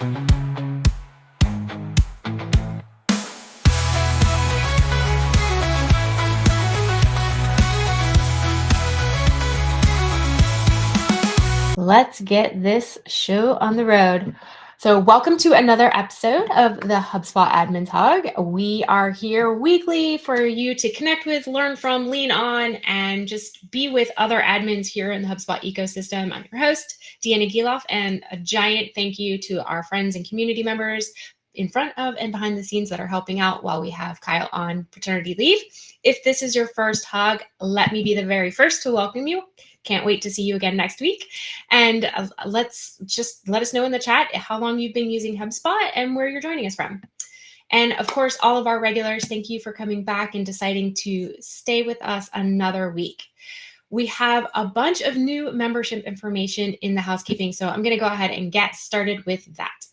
Let's get this show on the road. So welcome to another episode of the HubSpot Admins HUG. We are here weekly for you to connect with, learn from, lean on, and just be with other admins here in the HubSpot ecosystem. I'm your host, D'Ana Guiloff, and a giant thank you to our friends and community members in front of and behind the scenes that are helping out while we have Kyle on paternity leave. If this is your first HUG, let me be the very first to welcome you. Can't wait to see you again next week. And let us know in the chat how long you've been using HubSpot and where you're joining us from. And of course, all of our regulars, thank you for coming back and deciding to stay with us another week. We have a bunch of new membership information in the housekeeping, so I'm going to go ahead and get started with that.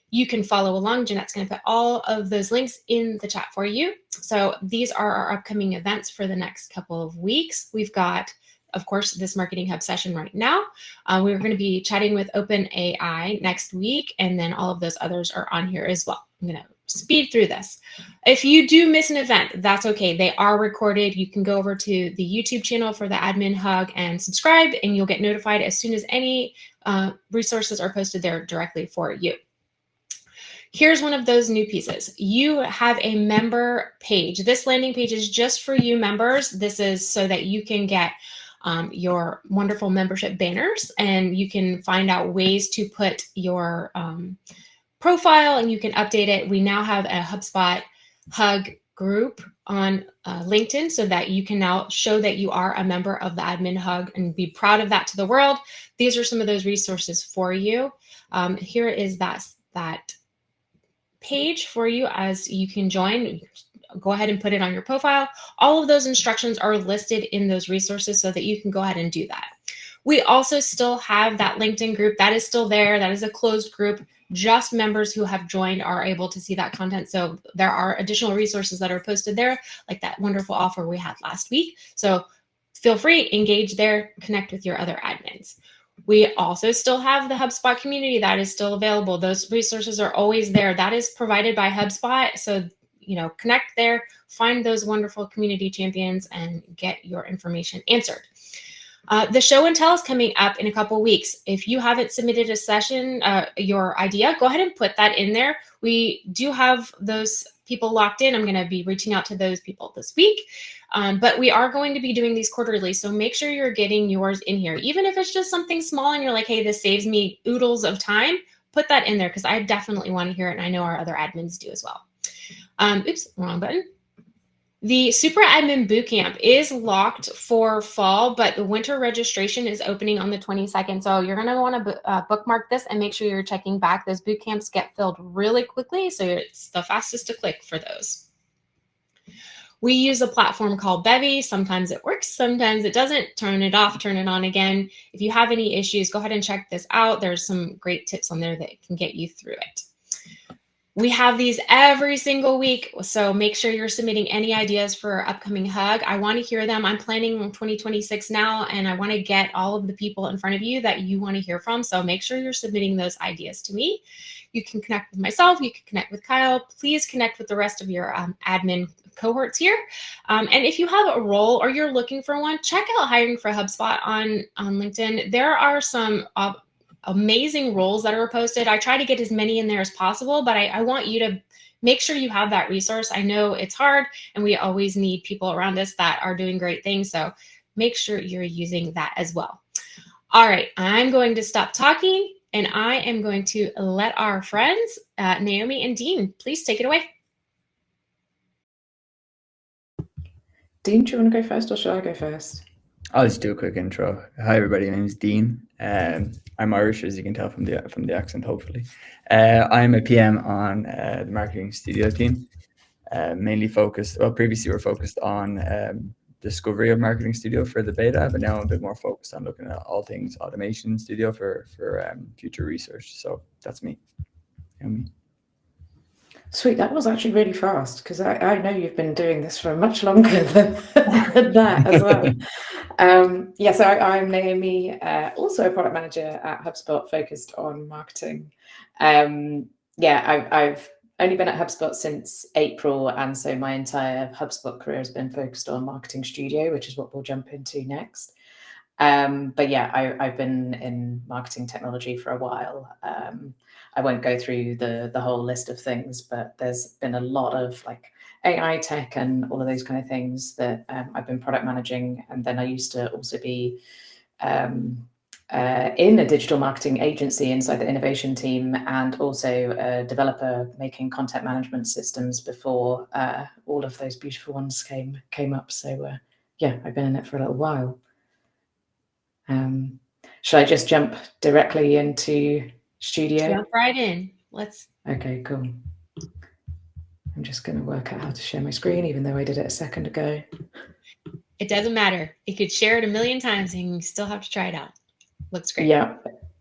You can follow along. Jeanette's going to put all of those links in the chat for you. So these are our upcoming events for the next couple of weeks. We've got, of course, this Marketing Hub session right now. We're going to be chatting with OpenAI next week, and then all of those others are on here as well. I'm going to speed through this. If you do miss an event, that's okay. They are recorded. You can go over to the YouTube channel for the Admin Hug and subscribe, and you'll get notified as soon as any resources are posted there directly for you. Here's one of those new pieces. You have a member page. This landing page is just for you members. This is so that you can get your wonderful membership banners, and you can find out ways to put your profile, and you can update it. We now have a HubSpot HUG group on LinkedIn so that you can now show that you are a member of the Admin HUG and be proud of that to the world. These are some of those resources for you. Here is that page for you as you can join. Go ahead and put it on your profile. All of those instructions are listed in those resources so that you can go ahead and do that. We also still have that LinkedIn group. That is still there. That is a closed group. Just members who have joined are able to see that content. So there are additional resources that are posted there, like that wonderful offer we had last week. So feel free, engage there, connect with your other admins. We also still have the HubSpot community that is still available. Those resources are always there. That is provided by HubSpot. So, connect there, find those wonderful community champions, and get your information answered. The show and tell is coming up in a couple weeks. If you haven't submitted a session, your idea, go ahead and put that in there. We do have those people locked in. I'm going to be reaching out to those people this week. But we are going to be doing these quarterly. So make sure you're getting yours in here. Even if it's just something small and you're like, hey, this saves me oodles of time, put that in there because I definitely want to hear it. And I know our other admins do as well. Oops, wrong button. The Super Admin Bootcamp is locked for fall, but the winter registration is opening on the 22nd. So you're going to want to bookmark this and make sure you're checking back. Those boot camps get filled really quickly, so it's the fastest to click for those. We use a platform called Bevy. Sometimes it works, sometimes it doesn't. Turn it off, turn it on again. If you have any issues, go ahead and check this out. There's some great tips on there that can get you through it. We have these every single week, so make sure you're submitting any ideas for our upcoming HUG. I want to hear them. I'm planning on 2026 now, and I want to get all of the people in front of you that you want to hear from, so make sure you're submitting those ideas to me. You can connect with myself. You can connect with Kyle. Please connect with the rest of your admin cohorts here. And if you have a role or you're looking for one, check out Hiring for HubSpot on LinkedIn. There are some amazing roles that are posted. I try to get as many in there as possible, but I want you to make sure you have that resource. I know it's hard and we always need people around us that are doing great things. So make sure you're using that as well. All right, I'm going to stop talking and I am going to let our friends, Naomi and Dean, please take it away. Dean, do you want to go first or should I go first? I'll just do a quick intro. Hi everybody, my name is Dean. I'm Irish, as you can tell from the accent, hopefully. I'm a PM on the marketing studio team, mainly focused, well, previously we were focused on discovery of marketing studio for the beta, but now I'm a bit more focused on looking at all things automation studio for future research. So that's me. Sweet, that was actually really fast because I know you've been doing this for much longer than that as well. So I'm Naomi, also a product manager at HubSpot focused on marketing. I've only been at HubSpot since April, and so my entire HubSpot career has been focused on Marketing Studio, which is what we'll jump into next. But yeah, I've been in marketing technology for a while. I won't go through the whole list of things, but there's been a lot of like AI tech and all of those kind of things that I've been product managing. And then I used to also be in a digital marketing agency inside the innovation team, and also a developer making content management systems before all of those beautiful ones came up. So yeah, I've been in it for a little while. Should I just jump directly into Studio? Jump right in. Okay, cool. I'm just going to work out how to share my screen, even though I did it a second ago. It doesn't matter. You could share it a million times and you still have to try it out. Looks great. Yeah,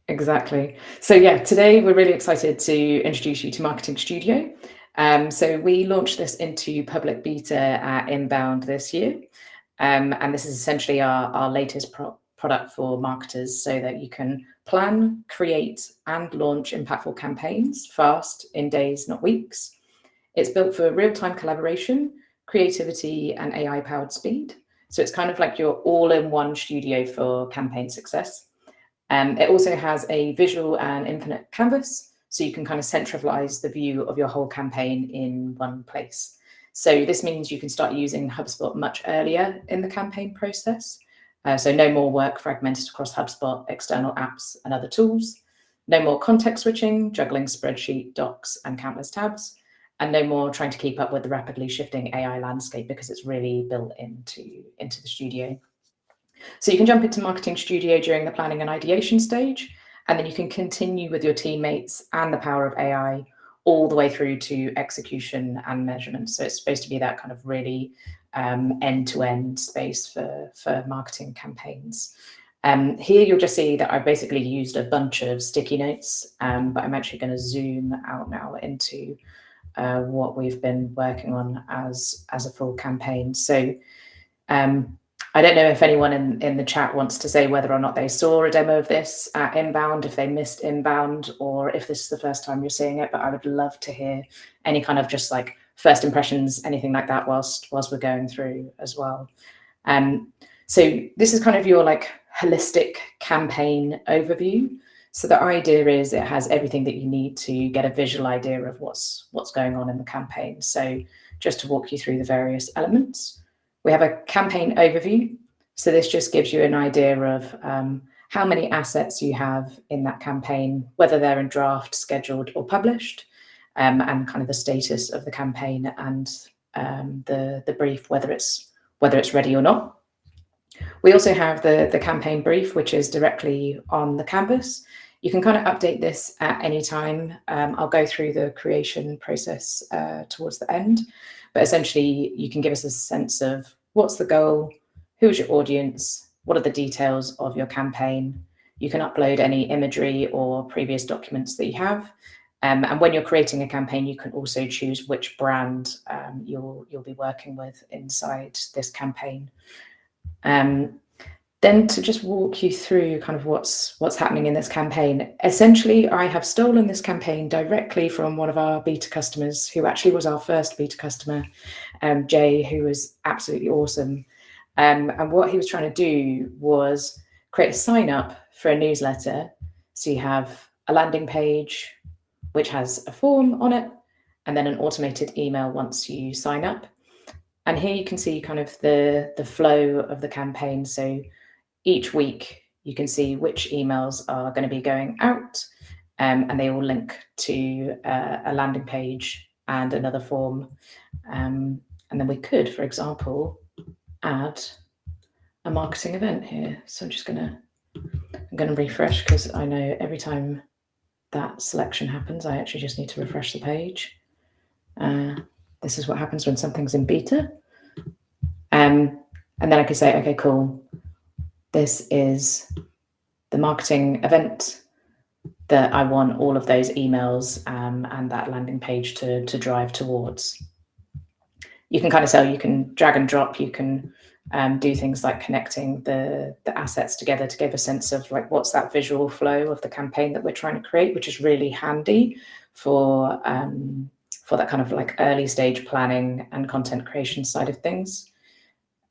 exactly. So yeah, today we're really excited to introduce you to Marketing Studio. So we launched this into public beta at Inbound this year. And this is essentially our latest product for marketers, so that you can plan, create, and launch impactful campaigns fast, in days, not weeks. It's built for real-time collaboration, creativity, and AI-powered speed. So it's kind of like your all-in-one studio for campaign success. It also has a visual and infinite canvas, so you can kind of centralize the view of your whole campaign in one place. So this means you can start using HubSpot much earlier in the campaign process. So no more work fragmented across HubSpot, external apps, and other tools. No more context switching, juggling spreadsheet, docs, and countless tabs. And no more trying to keep up with the rapidly shifting AI landscape, because it's really built into the studio. So you can jump into Marketing Studio during the planning and ideation stage, and then you can continue with your teammates and the power of AI all the way through to execution and measurement. So it's supposed to be that kind of really end-to-end space for marketing campaigns. Here you'll just see that I've basically used a bunch of sticky notes, but I'm actually going to zoom out now into what we've been working on as a full campaign. So I don't know if anyone in the chat wants to say whether or not they saw a demo of this at Inbound, if they missed Inbound, or if this is the first time you're seeing it, but I would love to hear any kind of just like first impressions, anything like that whilst we're going through as well. So this is kind of your like holistic campaign overview. So the idea is it has everything that you need to get a visual idea of what's going on in the campaign. So just to walk you through the various elements. We have a campaign overview. So this just gives you an idea of how many assets you have in that campaign, whether they're in draft, scheduled, or published, and kind of the status of the campaign and the brief, whether it's ready or not. We also have the campaign brief, which is directly on the canvas. You can kind of update this at any time. I'll go through the creation process towards the end. But essentially, you can give us a sense of what's the goal, who's your audience, what are the details of your campaign. You can upload any imagery or previous documents that you have. And when you're creating a campaign, you can also choose which brand you'll be working with inside this campaign. Then to just walk you through kind of what's happening in this campaign. Essentially, I have stolen this campaign directly from one of our beta customers, who actually was our first beta customer, Jay, who was absolutely awesome. And what he was trying to do was create a sign up for a newsletter. So you have a landing page, which has a form on it, and then an automated email once you sign up. And here you can see kind of the flow of the campaign. So each week, you can see which emails are going to be going out, and they all link to a landing page and another form. And then we could, for example, add a marketing event here. So I'm going to refresh, because I know every time that selection happens, I actually just need to refresh the page. This is what happens when something's in beta. And then I could say, okay, cool. This is the marketing event that I want all of those emails and that landing page to drive towards. You can kind of you can drag and drop, you can do things like connecting the assets together to give a sense of like what's that visual flow of the campaign that we're trying to create, which is really handy for that kind of like early stage planning and content creation side of things.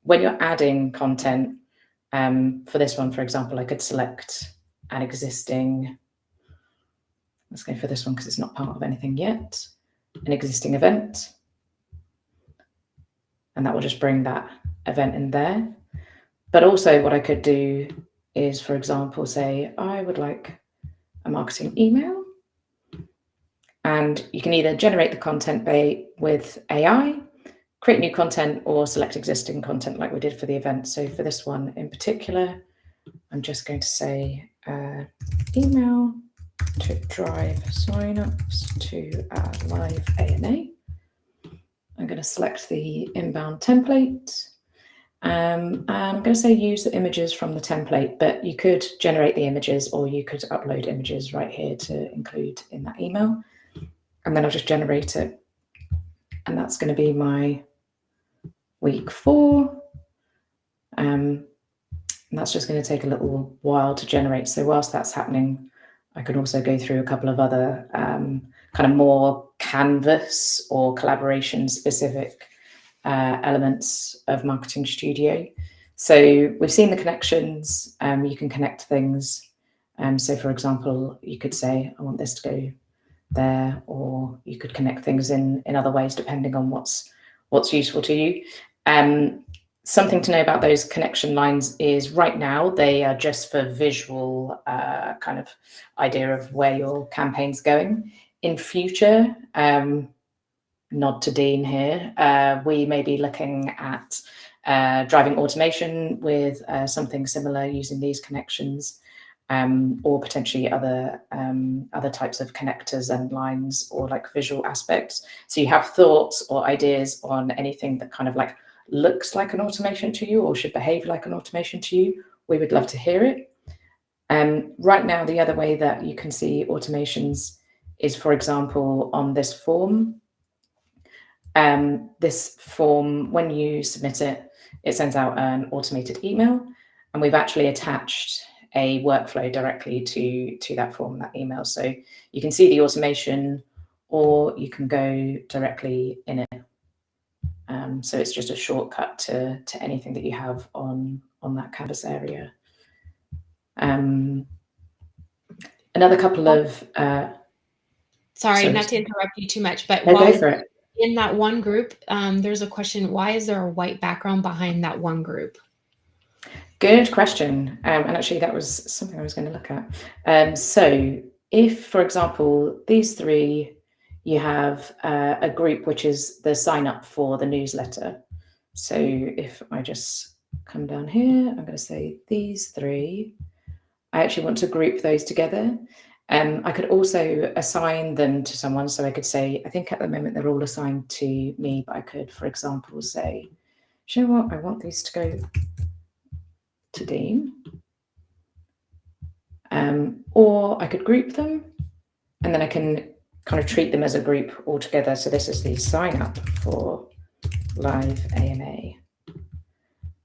When you're adding content, for this one, for example, I could select an existing, let's go for this one because it's not part of anything yet, an existing event. And that will just bring that event in there. But also what I could do is, for example, say, I would like a marketing email. And you can either generate the content with AI, create new content, or select existing content like we did for the event. So for this one in particular, I'm just going to say email to drive signups to add live ANA. I'm going to select the inbound template. And I'm going to say use the images from the template, but you could generate the images or you could upload images right here to include in that email. And then I'll just generate it. And that's going to be my week 4. And that's just going to take a little while to generate. So whilst that's happening, I can also go through a couple of other kind of more Canvas or collaboration specific elements of Marketing Studio. So we've seen the connections. You can connect things. So for example, you could say, I want this to go there, or you could connect things in other ways depending on what's useful to you. Something to know about those connection lines is right now they are just for visual kind of idea of where your campaign's going. In future, nod to Dean here, we may be looking at driving automation with something similar using these connections, or potentially other types of connectors and lines or like visual aspects. So you have thoughts or ideas on anything that kind of like looks like an automation to you or should behave like an automation to you, we would love to hear it. Right now, the other way that you can see automations is, for example, on this form. This form, when you submit it, it sends out an automated email, and we've actually attached a workflow directly to that form, that email. So you can see the automation, or you can go directly in it. So it's just a shortcut to anything that you have on that canvas area. Another couple of sorry, not to interrupt you too much, but no, go for it. In that one group, there's a question, why is there a white background behind that one group? Good question. And actually that was something I was going to look at. So if, for example, these 3, you have a group which is the sign up for the newsletter. So if I just come down here, I'm going to say these 3, I actually want to group those together. I could also assign them to someone. So I could say, I think at the moment they're all assigned to me, but I could, for example, say, you know what, I want these to go to Dean. Or I could group them, and then I can kind of treat them as a group altogether. So this is the sign up for live AMA.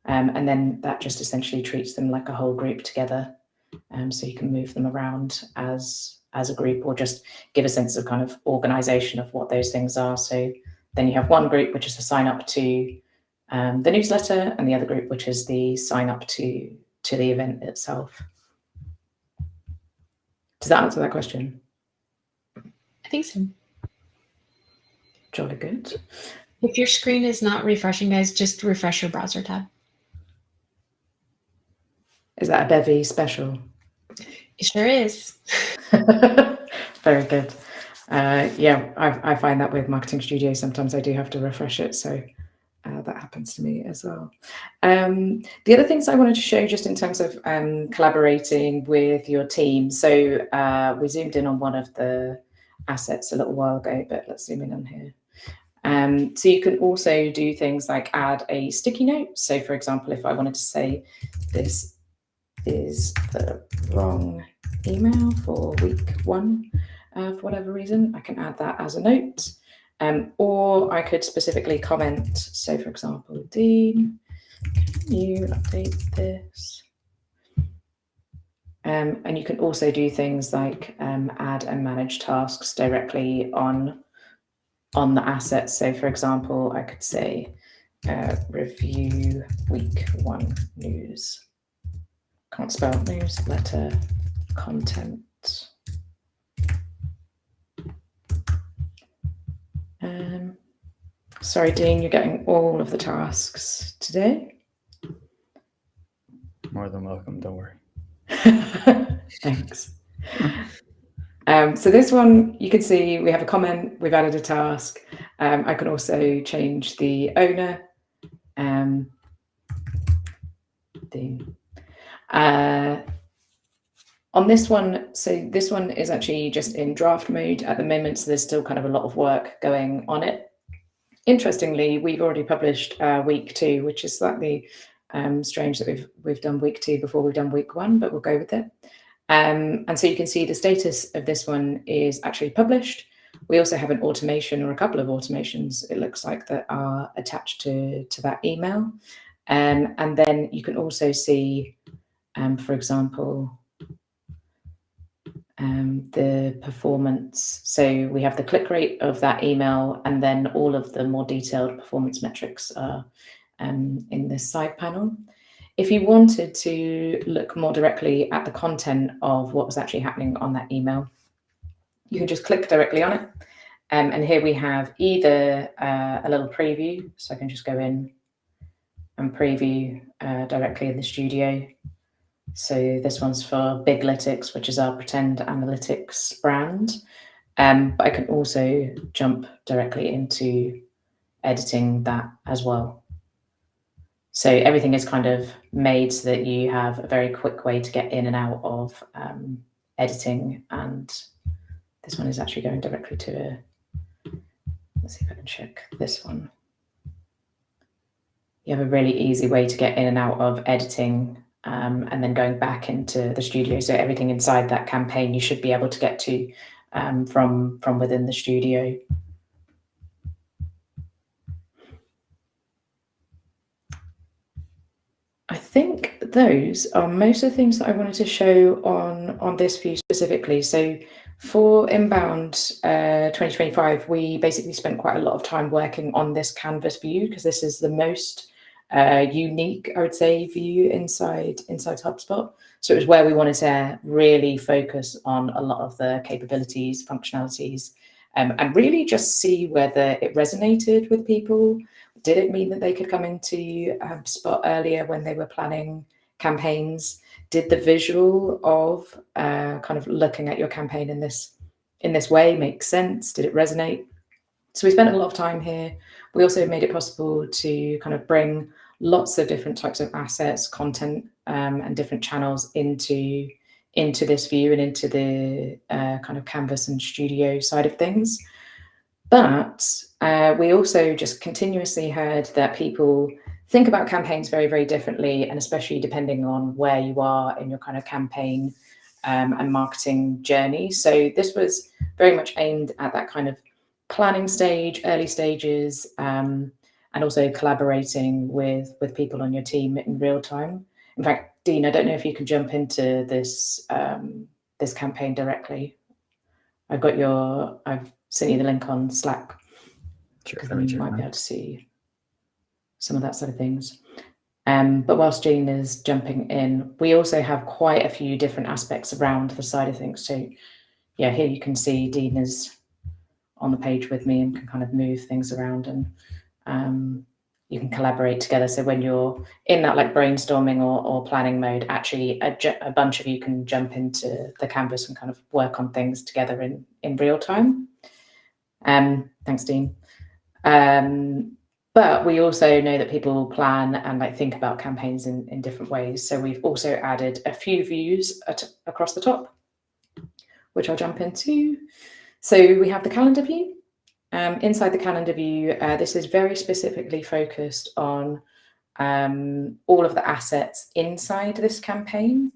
And then that just essentially treats them like a whole group together. So you can move them around as a group, or just give a sense of kind of organization of what those things are. So then you have one group, which is the sign up to the newsletter, and the other group, which is the sign up to the event itself. Does that answer that question? I think so. Jolly good. If your screen is not refreshing, guys, just refresh your browser tab. Is that a Bevy special? It sure is. Very good. Yeah, I find that with Marketing Studio, sometimes I do have to refresh it. So that happens to me as well. The other things I wanted to show just in terms of collaborating with your team. So we zoomed in on one of the assets a little while ago, but let's zoom in on here. So you can also do things like add a sticky note. So for example, if I wanted to say this is the wrong email for week 1, for whatever reason, I can add that as a note. Or I could specifically comment. So for example, Dean, Can you update this? And you can also do things like add and manage tasks directly on the assets. So for example, I could say review week 1 news. Can't spell newsletter content. Sorry, Dean, you're getting all of the tasks today. More than welcome, don't worry. Thanks. So this one, you can see we have a comment, we've added a task. I can also change the owner. On this one, so this one is actually just in draft mode at the moment, so there's still kind of a lot of work going on it. Interestingly, we've already published week 2, which is slightly strange that we've done week 2 before we've done week 1, but we'll go with it. And so you can see the status of this one is actually published. We also have an automation, or a couple of automations, it looks like, that are attached to that email. And then you can also see, for example, the performance. So we have the click rate of that email, and then all of the more detailed performance metrics are in this side panel. If you wanted to look more directly at the content of what was actually happening on that email, you can just click directly on it. And here we have either a little preview, so I can just go in and preview directly in the studio. So this one's for Biglytics, which is our pretend analytics brand. But I can also jump directly into editing that as well. So everything is kind of made so that you have a very quick way to get in and out of editing. And this one is actually going directly to let's see if I can check this one. You have a really easy way to get in and out of editing and then going back into the studio. So everything inside that campaign you should be able to get to from within the studio. I think those are most of the things that I wanted to show on this view specifically. So for Inbound 2025, we basically spent quite a lot of time working on this canvas view because this is the most unique, I would say, view inside HubSpot. So it was where we wanted to really focus on a lot of the capabilities, functionalities, and really just see whether it resonated with people. Did it mean that they could come into HubSpot earlier when they were planning campaigns? Did the visual of kind of looking at your campaign in this way make sense? Did it resonate? So we spent a lot of time here. We also made it possible to kind of bring lots of different types of assets, content, and different channels into this view and into the kind of canvas and studio side of things. But we also just continuously heard that people think about campaigns very, very differently, and especially depending on where you are in your kind of campaign and marketing journey. So this was very much aimed at that kind of planning stage, early stages, and also collaborating with people on your team in real time. In fact, Dean, I don't know if you can jump into this this campaign directly. I've sent you the link on Slack. Sure, Then you might be able to see some of that sort of things. But whilst Jean is jumping in, we also have quite a few different aspects around the side of things. So yeah, here you can see Dean is on the page with me and can kind of move things around, and you can collaborate together. So when you're in that like brainstorming or planning mode, actually a bunch of you can jump into the canvas and kind of work on things together in real time. Thanks, Dean. But we also know that people plan and like think about campaigns in different ways. So we've also added a few views across the top, which I'll jump into. So we have the calendar view. Inside the calendar view, this is very specifically focused on all of the assets inside this campaign.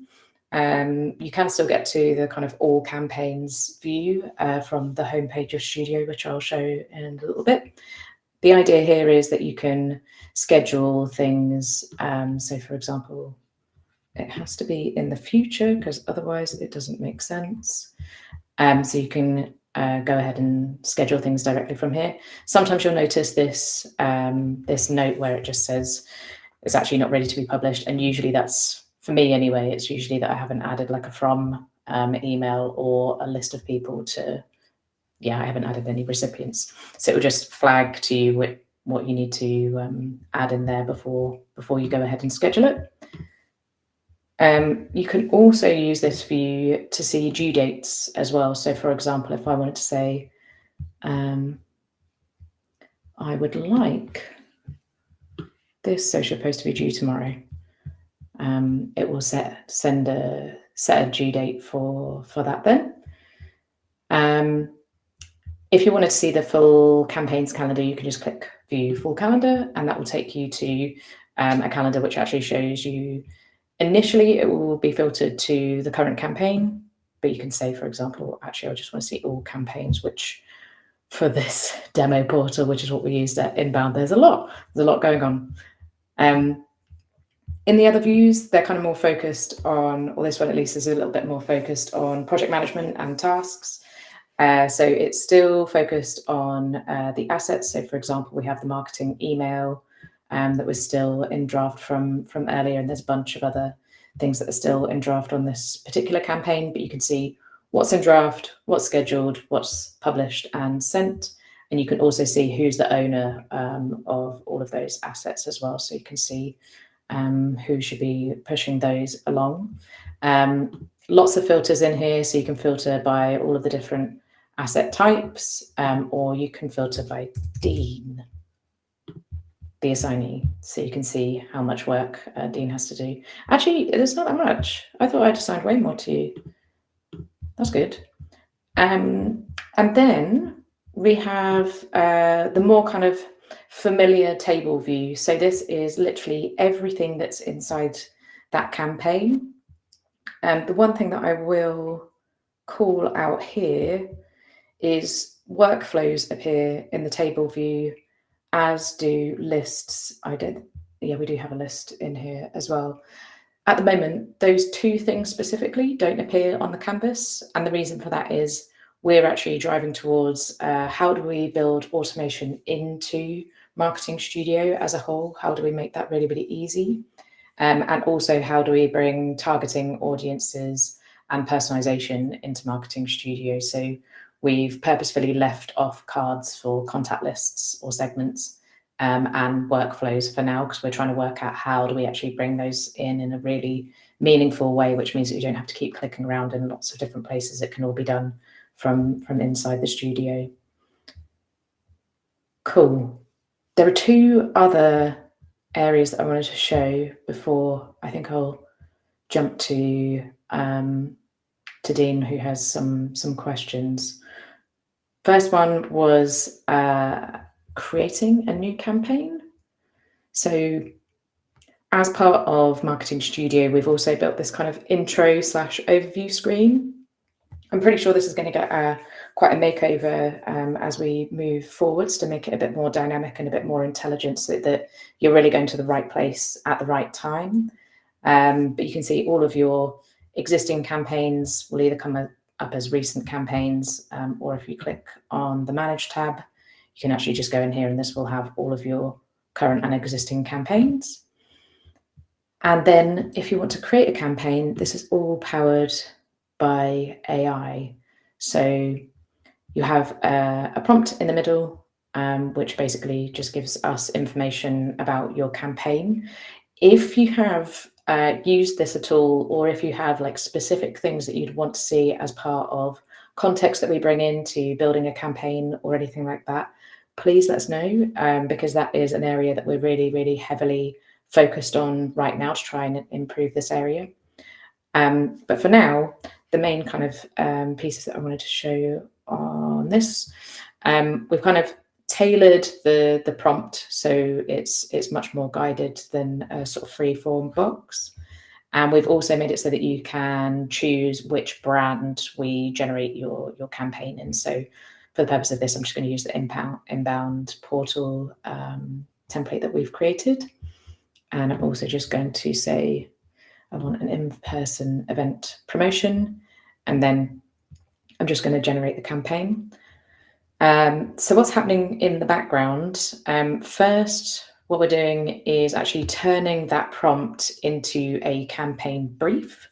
You can still get to the kind of all campaigns view from the homepage of Studio, which I'll show in a little bit. The idea here is that you can schedule things. So for example, it has to be in the future because otherwise it doesn't make sense. So you can go ahead and schedule things directly from here. Sometimes you'll notice this, this note where it just says it's actually not ready to be published. And usually that's, for me anyway, it's usually that I haven't added like a from email or a list of people to, I haven't added any recipients. So it will just flag to you what you need to add in there before you go ahead and schedule it. You can also use this view to see due dates as well. So for example, if I wanted to say, I would like this social post to be due tomorrow, it will set a due date for that then. If you wanted to see the full campaigns calendar, you can just click view full calendar, and that will take you to a calendar which actually shows you. Initially, it will be filtered to the current campaign, but you can say, for example, actually, I just want to see all campaigns, which for this demo portal, which is what we used at Inbound, there's a lot going on. In the other views, they're kind of more focused on, or this one at least is a little bit more focused on project management and tasks. So it's still focused on the assets. So for example, we have the marketing email that was still in draft from earlier, and there's a bunch of other things that are still in draft on this particular campaign, but you can see what's in draft, what's scheduled, what's published and sent. And you can also see who's the owner of all of those assets as well. So you can see who should be pushing those along. Lots of filters in here. So you can filter by all of the different asset types, or you can filter by Dean, the assignee. So you can see how much work Dean has to do. Actually, there's not that much. I thought I'd assigned way more to you. That's good. And then we have the more kind of familiar table view. So this is literally everything that's inside that campaign. The one thing that I will call out here is workflows appear in the table view, as do lists. We do have a list in here as well. At the moment, those two things specifically don't appear on the canvas. And the reason for that is we're actually driving towards how do we build automation into Marketing Studio as a whole? How do we make that really, really easy? And also, how do we bring targeting audiences and personalization into Marketing Studio? So we've purposefully left off cards for contact lists or segments and workflows for now, because we're trying to work out how do we actually bring those in a really meaningful way, which means that you don't have to keep clicking around in lots of different places. It can all be done from inside the studio. Cool. There are two other areas that I wanted to show before I think I'll jump to Dean, who has some questions. First one was creating a new campaign. So as part of Marketing Studio, we've also built this kind of intro/overview screen. I'm pretty sure this is going to get quite a makeover as we move forwards to make it a bit more dynamic and a bit more intelligent, so that you're really going to the right place at the right time. But you can see all of your existing campaigns will either come up as recent campaigns, or if you click on the Manage tab, you can actually just go in here and this will have all of your current and existing campaigns. And then if you want to create a campaign, this is all powered by AI. So you have a prompt in the middle, which basically just gives us information about your campaign. If you have used this at all, or if you have like specific things that you'd want to see as part of context that we bring into building a campaign or anything like that, please let us know, because that is an area that we're really, really heavily focused on right now to try and improve this area. But for now, the main kind of pieces that I wanted to show you on this, we've kind of tailored the prompt so it's much more guided than a sort of free form box. And we've also made it so that you can choose which brand we generate your campaign in. So for the purpose of this, I'm just going to use the inbound portal template that we've created. And I'm also just going to say I want an in-person event promotion, and then I'm just going to generate the campaign. So what's happening in the background? First, what we're doing is actually turning that prompt into a campaign brief.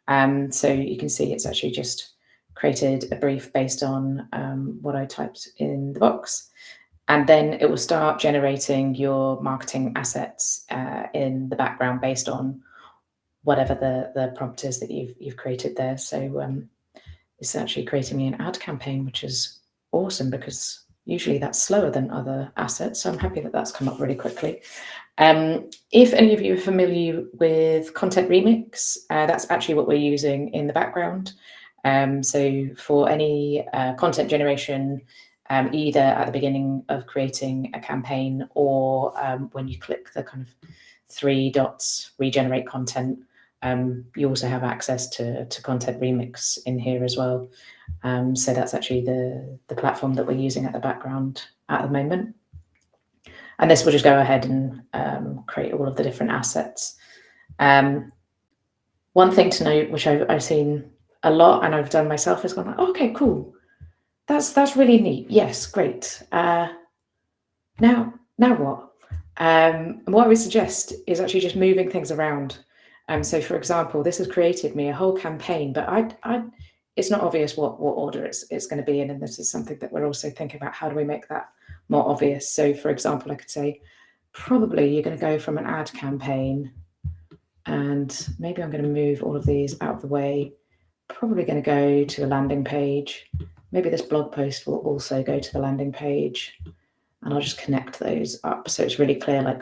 So you can see it's actually just created a brief based on what I typed in the box. And then it will start generating your marketing assets in the background based on whatever the prompt is that you've created there. So it's actually creating me an ad campaign, which is awesome because usually that's slower than other assets. So I'm happy that that's come up really quickly. If any of you are familiar with Content Remix, that's actually what we're using in the background. So for any content generation, either at the beginning of creating a campaign or when you click the kind of 3 dots, regenerate content, you also have access to Content Remix in here as well. So that's actually the platform that we're using at the background at the moment. And this will just go ahead and create all of the different assets. One thing to note, which I've seen a lot and I've done myself, is gone, oh, okay, cool. That's really neat. Yes, great. Now what? And what I would suggest is actually just moving things around. So for example, this has created me a whole campaign, but it's not obvious what order it's going to be in. And this is something that we're also thinking about. How do we make that more obvious? So for example, I could say, probably you're going to go from an ad campaign, and maybe I'm going to move all of these out of the way. Probably going to go to a landing page. Maybe this blog post will also go to the landing page, and I'll just connect those up so it's really clear, like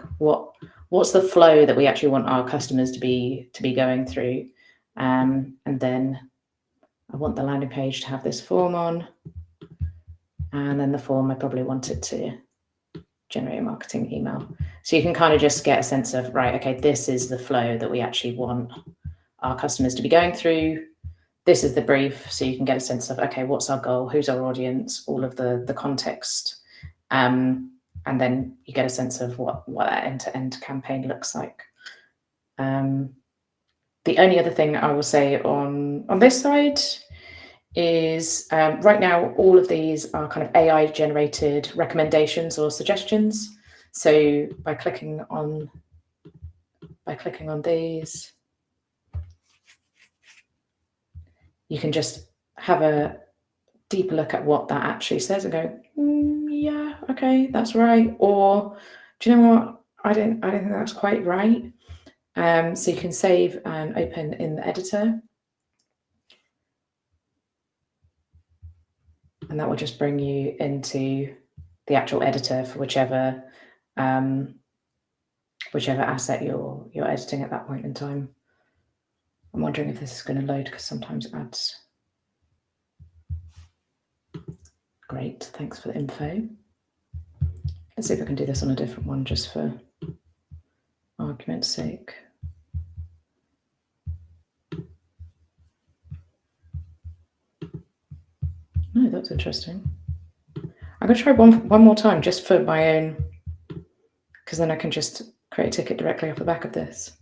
what's the flow that we actually want our customers to be going through. And then I want the landing page to have this form on, and then the form I probably want it to generate a marketing email. So you can kind of just get a sense of, right, okay, this is the flow that we actually want our customers to be going through. This is the brief, so you can get a sense of, okay, what's our goal, who's our audience, all of the context, and then you get a sense of what that end-to-end campaign looks like. The only other thing I will say on this side is right now all of these are kind of AI generated recommendations or suggestions. So by clicking on these, you can just have a deeper look at what that actually says and go, yeah, okay, that's right. Or do you know what? I don't think that's quite right. So you can save and open in the editor. And that will just bring you into the actual editor for whichever asset you're editing at that point in time. I'm wondering if this is going to load because sometimes ads. Great, thanks for the info. Let's see if I can do this on a different one just for argument's sake. No, that's interesting. I'm going to try one more time just for my own, because then I can just create a ticket directly off the back of this.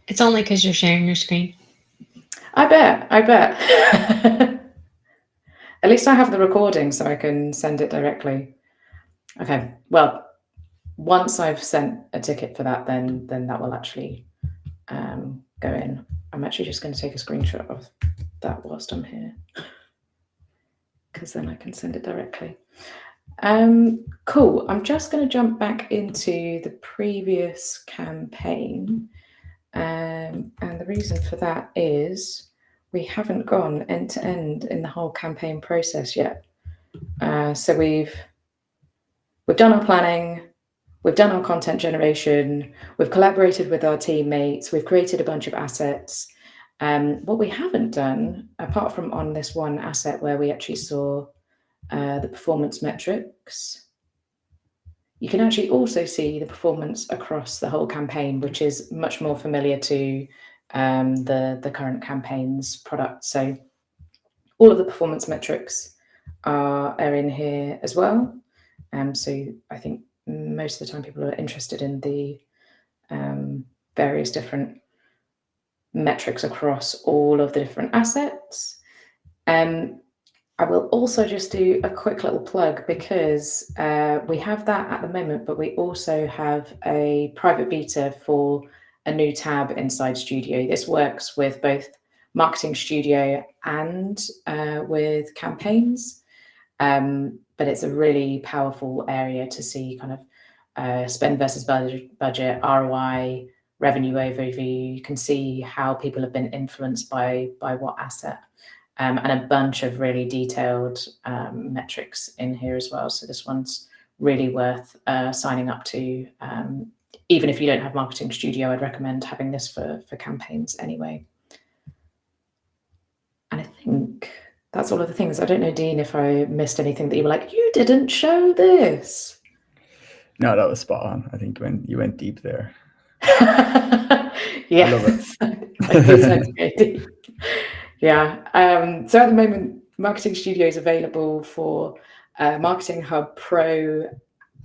It's only because you're sharing your screen. I bet. At least I have the recording so I can send it directly. Okay, well, once I've sent a ticket for that, then that will actually go in. I'm actually just going to take a screenshot of that whilst I'm here, because then I can send it directly. Cool. I'm just going to jump back into the previous campaign. And the reason for that is we haven't gone end to end in the whole campaign process yet. So we've done our planning, we've done our content generation, we've collaborated with our teammates, we've created a bunch of assets. What we haven't done, apart from on this one asset where we actually saw the performance metrics, you can actually also see the performance across the whole campaign, which is much more familiar to the current campaigns product. So all of the performance metrics are in here as well. So I think most of the time people are interested in the various different metrics across all of the different assets. I will also just do a quick little plug because we have that at the moment, but we also have a private beta for a new tab inside Studio. This works with both Marketing Studio and with campaigns, but it's a really powerful area to see kind of spend versus budget, ROI, revenue overview. You can see how people have been influenced by what asset. And a bunch of really detailed metrics in here as well. So this one's really worth signing up to. Even if you don't have Marketing Studio, I'd recommend having this for campaigns anyway. And I think that's all of the things. I don't know, Dean, if I missed anything that you were like, you didn't show this. No, that was spot on. I think you went deep there. Yeah, I love it. I do sound great. Yeah. So at the moment, Marketing Studio is available for Marketing Hub Pro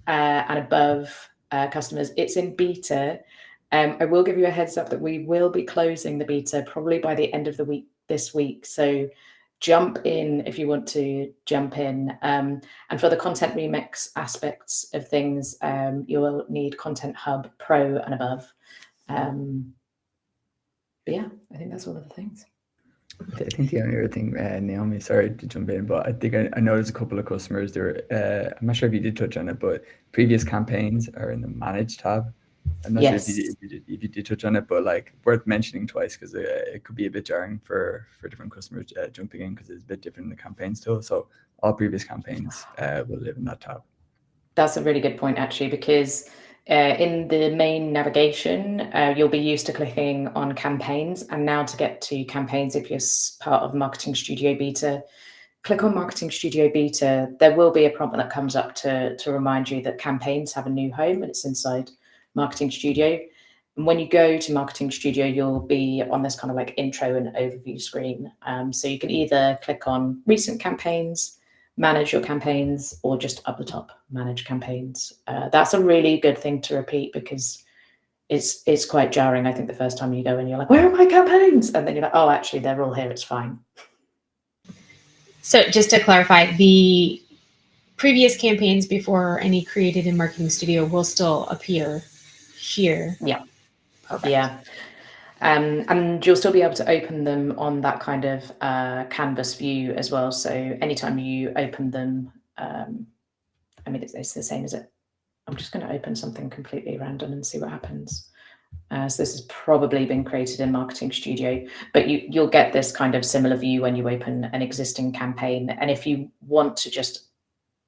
and above customers. It's in beta. I will give you a heads up that we will be closing the beta probably by the end of the week this week. So jump in if you want to jump in. And for the content remix aspects of things, you will need Content Hub Pro and above. But yeah, I think that's all of the things. I think the only other thing, Naomi, sorry to jump in, but I think I noticed a couple of customers there. I'm not sure if you did touch on it, but previous campaigns are in the Manage tab. I'm not sure if you did touch on it, but like worth mentioning twice because it could be a bit jarring for different customers jumping in because it's a bit different in the campaigns too. So all previous campaigns will live in that tab. That's a really good point, actually, because in the main navigation, you'll be used to clicking on campaigns. And now to get to campaigns, if you're part of Marketing Studio Beta, click on Marketing Studio Beta. There will be a prompt that comes up to remind you that campaigns have a new home and it's inside Marketing Studio. And when you go to Marketing Studio, you'll be on this kind of like intro and overview screen. So you can either click on recent campaigns, manage your campaigns, or just up the top, manage campaigns. That's a really good thing to repeat because it's quite jarring. I think the first time you go in, you're like, where are my campaigns? And then you're like, oh, actually, they're all here. It's fine. So just to clarify, the previous campaigns before any created in Marketing Studio will still appear here. Yeah. Perfect. Yeah. And you'll still be able to open them on that kind of canvas view as well. So anytime you open them, I mean, it's the same as it. I'm just going to open something completely random and see what happens. So this has probably been created in Marketing Studio, but you'll get this kind of similar view when you open an existing campaign. And if you want to just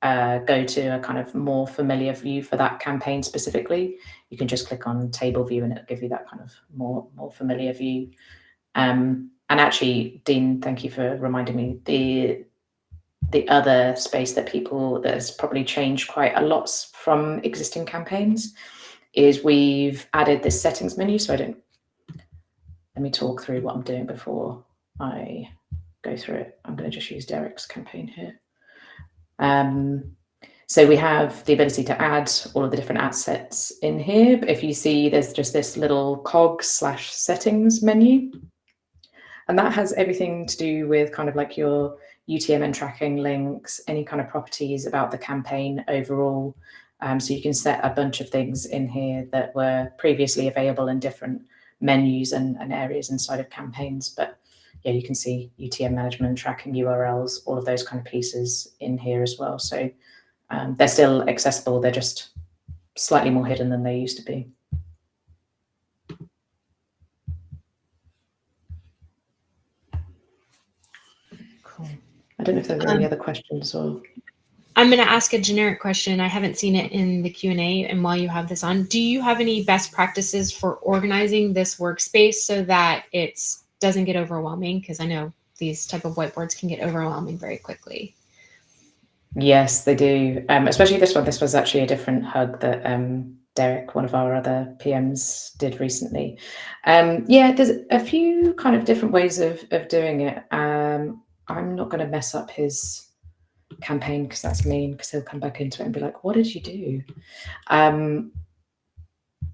go to a kind of more familiar view for that campaign specifically, you can just click on table view and it'll give you that kind of more familiar view. And actually, Dean, thank you for reminding me, the other space that that's probably changed quite a lot from existing campaigns is we've added this settings menu. So let me talk through what I'm doing before I go through it. I'm going to just use Derek's campaign here. So we have the ability to add all of the different assets in here. But if you see, there's just this little cog/settings menu. And that has everything to do with kind of like your UTM tracking links, any kind of properties about the campaign overall. So you can set a bunch of things in here that were previously available in different menus and areas inside of campaigns. But yeah, you can see UTM management, tracking URLs, all of those kind of pieces in here as well. So they're still accessible. They're just slightly more hidden than they used to be. Cool. I don't know if there are any other questions or... I'm going to ask a generic question. I haven't seen it in the Q&A, and while you have this on, do you have any best practices for organizing this workspace so that it doesn't get overwhelming? Because I know these type of whiteboards can get overwhelming very quickly. Yes, they do. Especially this one. This was actually a different hug that Derek, one of our other PMs, did recently. Yeah, there's a few kind of different ways of doing it. I'm not going to mess up his campaign because that's mean, because he'll come back into it and be like, what did you do?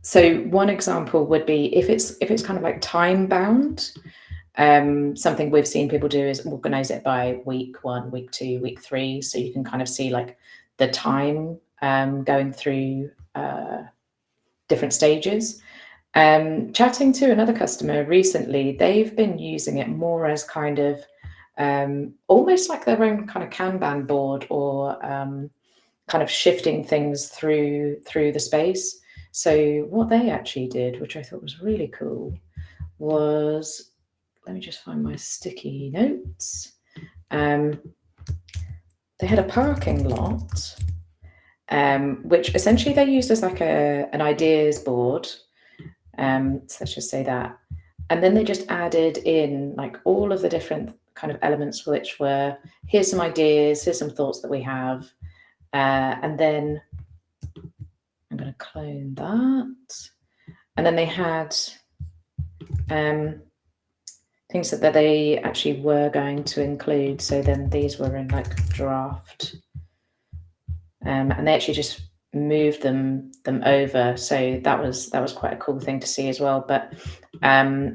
So one example would be if it's kind of like time bound. Something we've seen people do is organize it by week 1, week 2, week 3, so you can kind of see like the time going through different stages. Chatting to another customer recently, they've been using it more as kind of almost like their own kind of Kanban board, or kind of shifting things through the space. So what they actually did, which I thought was really cool, was, let me just find my sticky notes. They had a parking lot, which essentially they used as like an ideas board. So let's just say that. And then they just added in like all of the different kind of elements, which were, here's some ideas, here's some thoughts that we have. And then I'm going to clone that. And then they had things that they actually were going to include. So then these were in like draft. And they actually just moved them over. So that was quite a cool thing to see as well. But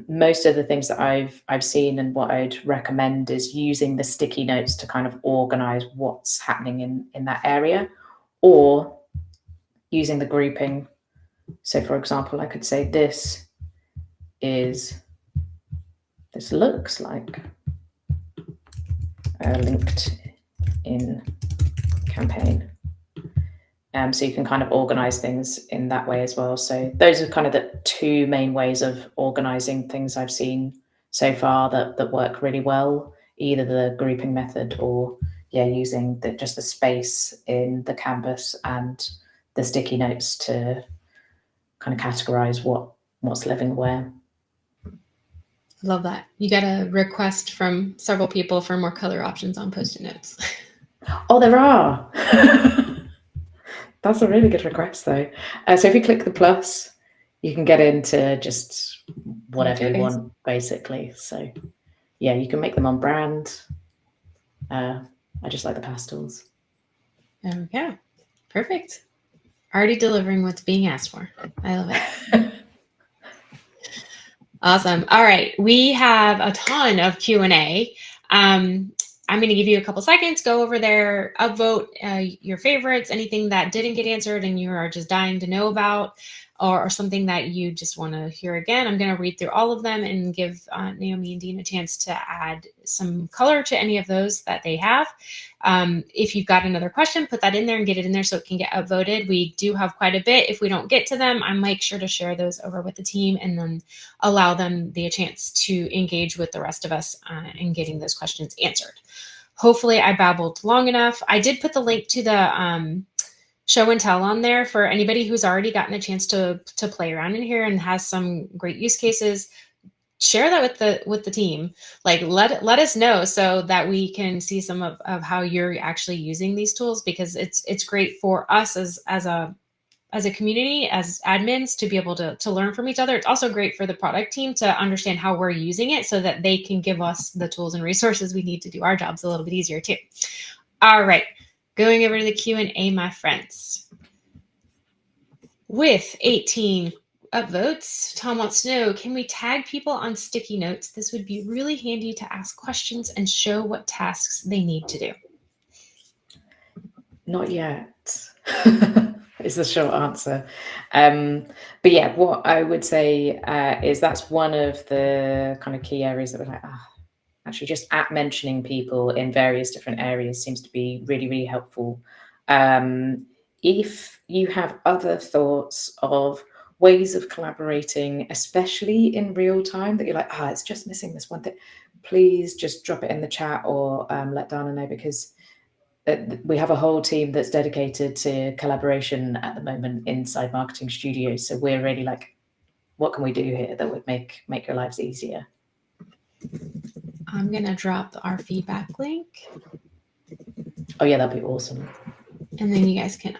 most of the things that I've seen, and what I'd recommend, is using the sticky notes to kind of organize what's happening in that area, or using the grouping. So for example, I could say this looks like a LinkedIn campaign. So you can kind of organize things in that way as well. So those are kind of the two main ways of organizing things I've seen so far that work really well, either the grouping method, or using just the space in the canvas and the sticky notes to kind of categorize what's living where. Love that. You got a request from several people for more color options on Post-it notes. Oh, there are. That's a really good request, though. So if you click the plus, you can get into just whatever you want, basically. So yeah, you can make them on brand. I just like the pastels. There we go. Perfect. Already delivering what's being asked for. I love it. Awesome. All right. We have a ton of Q&A. I'm going to give you a couple seconds, go over there, upvote your favorites, anything that didn't get answered and you are just dying to know about, or something that you just want to hear again. I'm going to read through all of them and give Naomi and Dean a chance to add some color to any of those that they have. If you've got another question, put that in there and get it in there so it can get upvoted. We do have quite a bit. If we don't get to them, I make sure to share those over with the team and then allow them the chance to engage with the rest of us in getting those questions answered. Hopefully I babbled long enough. I did put the link to the show and tell on there for anybody who's already gotten a chance to play around in here and has some great use cases. Share that with the team. Like let us know so that we can see some of how you're actually using these tools, because it's great for us as a community, as admins, to be able to learn from each other. It's also great for the product team to understand how we're using it so that they can give us the tools and resources we need to do our jobs a little bit easier too. All right, going over to the Q&A, my friends. With 18 upvotes, Tom wants to know, can we tag people on sticky notes? This would be really handy to ask questions and show what tasks they need to do. Not yet. Is the short answer. But yeah, what I would say is that's one of the kind of key areas that we're like, actually just at mentioning people in various different areas seems to be really, really helpful. If you have other thoughts of ways of collaborating, especially in real time, that you're like, it's just missing this one thing, please just drop it in the chat, or let D'Ana know, because we have a whole team that's dedicated to collaboration at the moment inside Marketing Studios. So we're really like, what can we do here that would make your lives easier? I'm going to drop our feedback link. Oh yeah, that'd be awesome. And then you guys can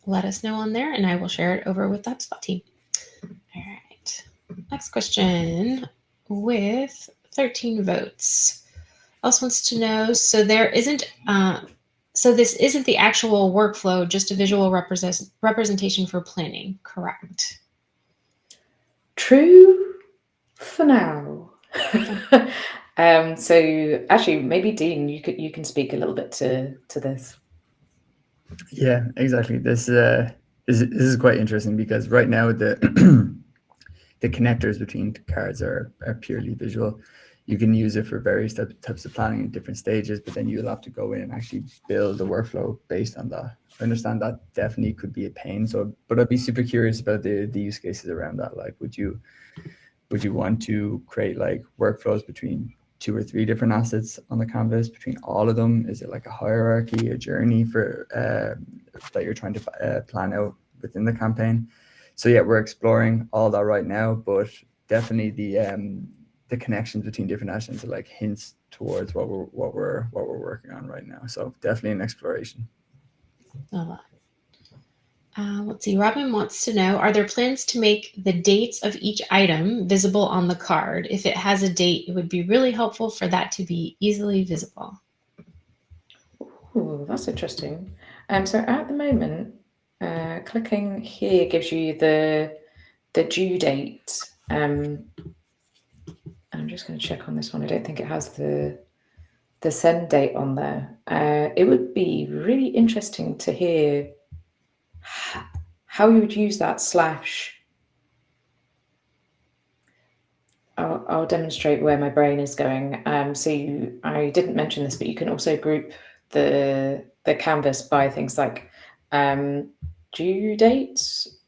let us know on there and I will share it over with that HubSpot team. All right. Next question with 13 votes. Else wants to know, so there isn't, so this isn't the actual workflow, just a visual representation for planning, correct? True for now. So actually, maybe Dean, you can speak a little bit to this. Yeah, exactly. This is quite interesting because right now the the connectors between cards are purely visual. You can use it for various types of planning in different stages, but then you'll have to go in and actually build a workflow based on that. I understand that definitely could be a pain. So, but I'd be super curious about the use cases around that. Like, would you want to create like workflows between 2 or 3 different assets on the canvas, between all of them? Is it like a hierarchy, a journey for that you're trying to plan out within the campaign? So yeah, we're exploring all that right now, but definitely the connections between different assets are like hints towards what we're working on right now. So definitely an exploration. Let's see. Robin wants to know, are there plans to make the dates of each item visible on the card? If it has a date, it would be really helpful for that to be easily visible. Ooh, that's interesting. So at the moment, clicking here gives you the due date. I'm just going to check on this one. I don't think it has the send date on there. It would be really interesting to hear how you would use that slash. I'll demonstrate where my brain is going. So I didn't mention this, but you can also group the canvas by things like due dates.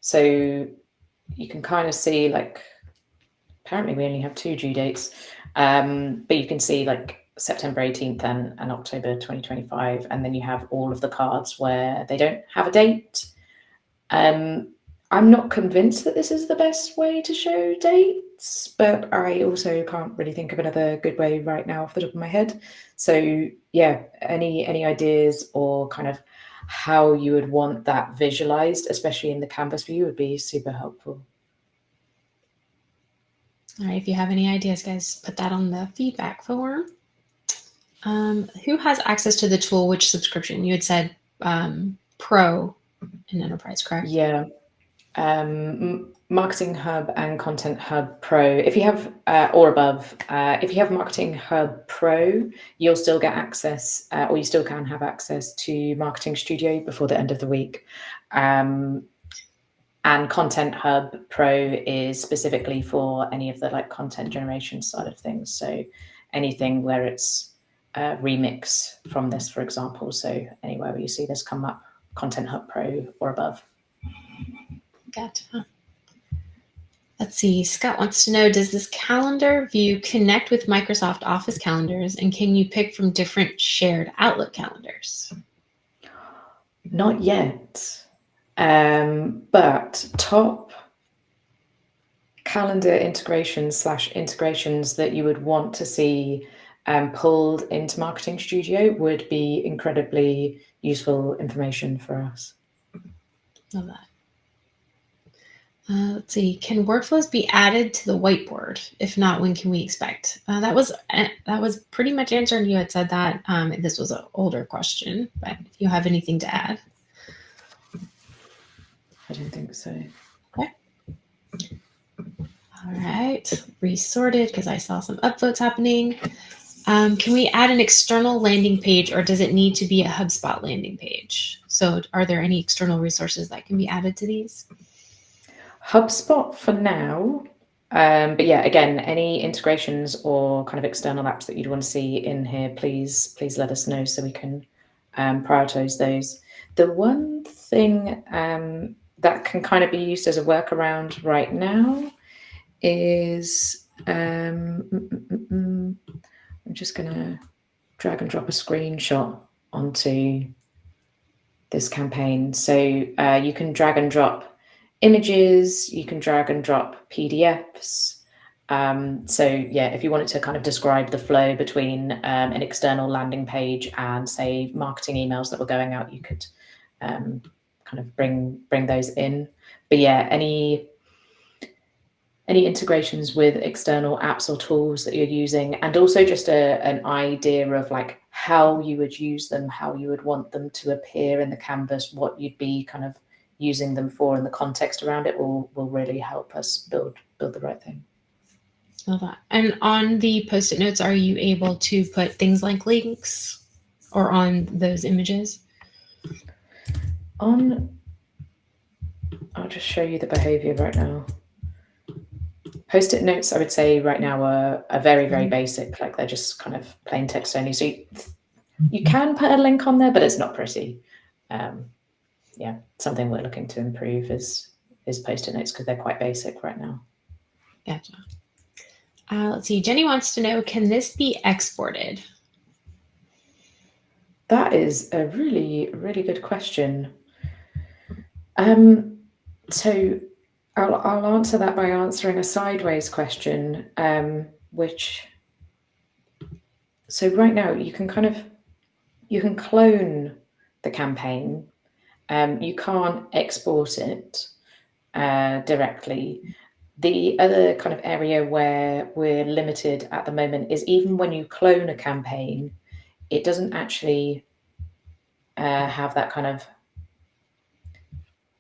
So you can kind of see, like, apparently we only have 2 due dates, but you can see like September 18th and October 2025, and then you have all of the cards where they don't have a date. I'm not convinced that this is the best way to show dates, but I also can't really think of another good way right now off the top of my head. So yeah, any ideas or kind of how you would want that visualized, especially in the canvas view, would be super helpful. All right, if you have any ideas, guys, put that on the feedback form. Who has access to the tool? Which subscription? You had said Pro and Enterprise, correct? Yeah. Marketing Hub and Content Hub Pro. If you have or above, if you have Marketing Hub Pro, you'll still get access, or you still can have access to Marketing Studio before the end of the week. And Content Hub Pro is specifically for any of the like content generation side of things. So anything where it's remix from this, for example. So anywhere where you see this come up, Content Hub Pro or above. Gotcha. Let's see. Scott wants to know, does this calendar view connect with Microsoft Office calendars, and can you pick from different shared Outlook calendars? Not yet, but top calendar integrations that you would want to see pulled into Marketing Studio would be incredibly useful information for us. Love that. Let's see. Can workflows be added to the whiteboard? If not, when can we expect? That was pretty much answered. You had said that. This was an older question, but if you have anything to add. I don't think so. Okay. All right. Resorted because I saw some upvotes happening. Can we add an external landing page, or does it need to be a HubSpot landing page? So are there any external resources that can be added to these? HubSpot for now, but yeah, again, any integrations or kind of external apps that you'd want to see in here, please let us know so we can prioritize those. The one thing that can kind of be used as a workaround right now is I'm just going to drag and drop a screenshot onto this campaign. So you can drag and drop images, you can drag and drop PDFs. So yeah, if you wanted to kind of describe the flow between an external landing page and say marketing emails that were going out, you could kind of bring those in. But yeah, any integrations with external apps or tools that you're using, and also just an idea of like how you would use them, how you would want them to appear in the canvas, what you'd be kind of using them for, and the context around it will really help us build the right thing. Love that. And on the Post-it notes, are you able to put things like links or on those images? I'll just show you the behavior right now. Post-it notes, I would say right now are very, very basic. Like they're just kind of plain text only. So you can put a link on there, but it's not pretty. Yeah, something we're looking to improve is Post-it notes because they're quite basic right now. Gotcha. Let's see. Jenny wants to know, can this be exported? That is a really, really good question. So I'll answer that by answering a sideways question, so right now you can clone the campaign. You can't export it directly. The other kind of area where we're limited at the moment is even when you clone a campaign, it doesn't actually have that kind of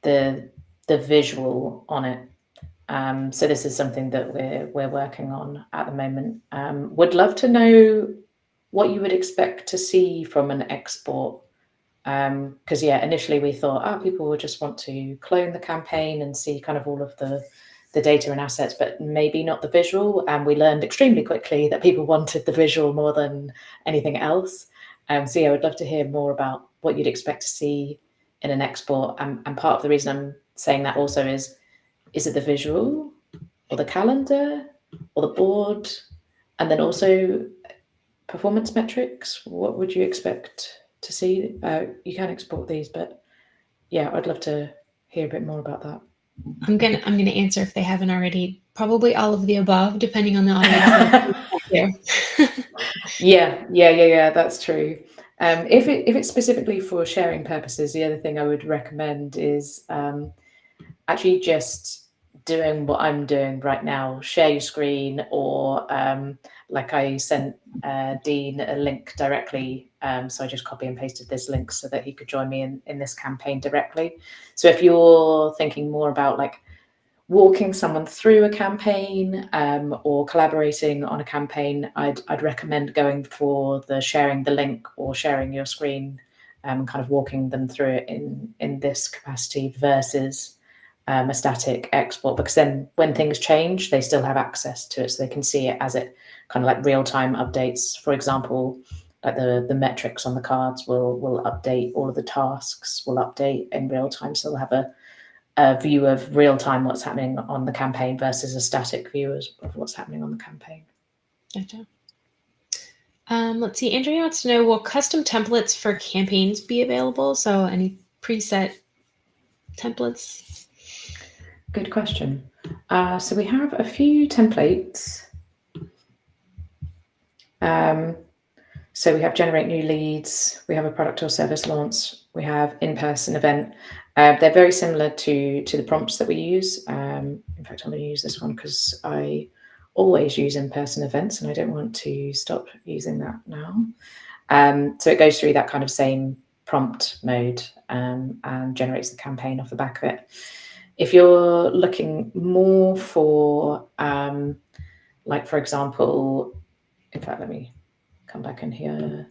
the visual on it. So this is something that we're working on at the moment. Would love to know what you would expect to see from an export. Because initially we thought, people would just want to clone the campaign and see kind of all of the data and assets, but maybe not the visual. And we learned extremely quickly that people wanted the visual more than anything else. So I would love to hear more about what you'd expect to see in an export. And part of the reason I'm saying that also is it the visual or the calendar or the board? And then also performance metrics. What would you expect to see? You can export these, but yeah, I'd love to hear a bit more about that. I'm gonna answer if they haven't already. Probably all of the above, depending on the audience. Yeah, that's true. If it's specifically for sharing purposes, the other thing I would recommend is actually just doing what I'm doing right now. Share your screen, or like I sent Dean a link directly. So I just copy and pasted this link so that he could join me in this campaign directly. So if you're thinking more about like walking someone through a campaign or collaborating on a campaign, I'd recommend going for the sharing the link or sharing your screen, kind of walking them through it in this capacity versus a static export, because then when things change, they still have access to it, so they can see it as it kind of like real-time updates. For example, like the metrics on the cards will update, all of the tasks will update in real time, so they'll have a view of real time what's happening on the campaign versus a static view of what's happening on the campaign. Gotcha. Let's see. Andrea wants to know, will custom templates for campaigns be available? So any preset templates? Good question. So we have a few templates. So we have generate new leads, we have a product or service launch, we have in-person event. They're very similar to the prompts that we use. In fact, I'm going to use this one because I always use in-person events and I don't want to stop using that now. So it goes through that kind of same prompt mode and generates the campaign off the back of it. If you're looking more for, like, for example, in fact, let me come back in here.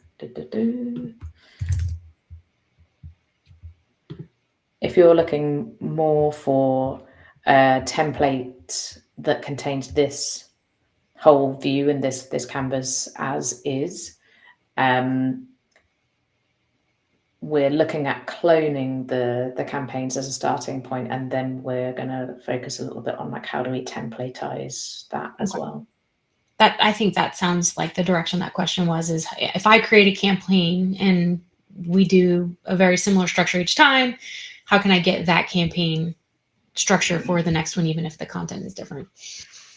If you're looking more for a template that contains this whole view and this canvas as is, we're looking at cloning the campaigns as a starting point, and then we're going to focus a little bit on like how do we templatize that as well. That, I think that sounds like the direction that question was, is if I create a campaign and we do a very similar structure each time, how can I get that campaign structure for the next one, even if the content is different?